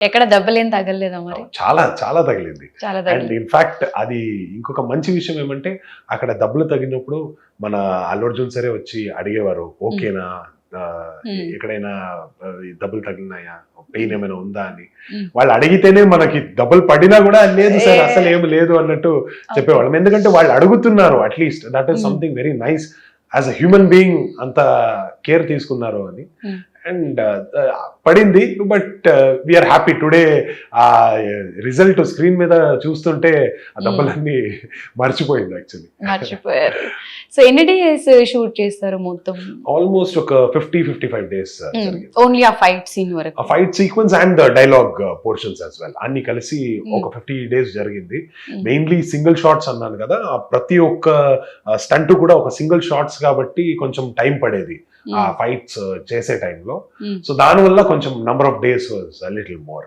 ఎక్కడ దెబ్బలేం తగలలేదా మరి? చాలా చాలా తగిలింది. చాలా అండ్ తగిలింది. ఇన్ఫాక్ట్ అది ఇంకొక మంచి విషయం ఏమంటే అక్కడ దెబ్బలు తగిలినప్పుడు మన అల్లు అర్జున్ సరే వచ్చి అడిగేవారు, ఓకేనా ఎక్కడైనా ఈ దెబ్బలు తగిలినాయా, పెయిన్ ఏమైనా ఉందా అని. వాళ్ళు అడిగితేనే మనకి దెబ్బలు పడినా కూడా లేదు సార్ అసలు ఏమి లేదు అన్నట్టు చెప్పేవాళ్ళం. ఎందుకంటే వాళ్ళు అడుగుతున్నారు, at least that is something very nice. As a human being అంత కేర్ తీసుకున్నారు అని. అండ్ పడింది, బట్ వీఆర్ హ్యాపీ టుడే. ఆ రిజల్ట్ స్క్రీన్ మీద చూస్తుంటే ఆ దెబ్బలన్నీ మర్చిపోయింది యాక్చువల్లీ. మర్చిపోయారు. సో ఎన్ని డేస్ షూట్ చేస్తారు మొత్తం? ఆల్మోస్ట్ ఒక 50-55 days ఓన్లీ ఆ ఫైట్ సీన్ వరకు? ఆ fight sequence and dialogue portions as well అన్ని కలిసి ఒక 50 days జరిగింది. మెయిన్లీ సింగిల్ షాట్స్ అన్నాను కదా, ఆ ప్రతి ఒక్క స్టంట్ కూడా ఒక సింగిల్ షాట్స్ కాబట్టి కొంచెం టైం పడేది ఆ ఫైట్స్ చేసే టైంలో. సో దానివల్ల కొంచెం number of days was little more.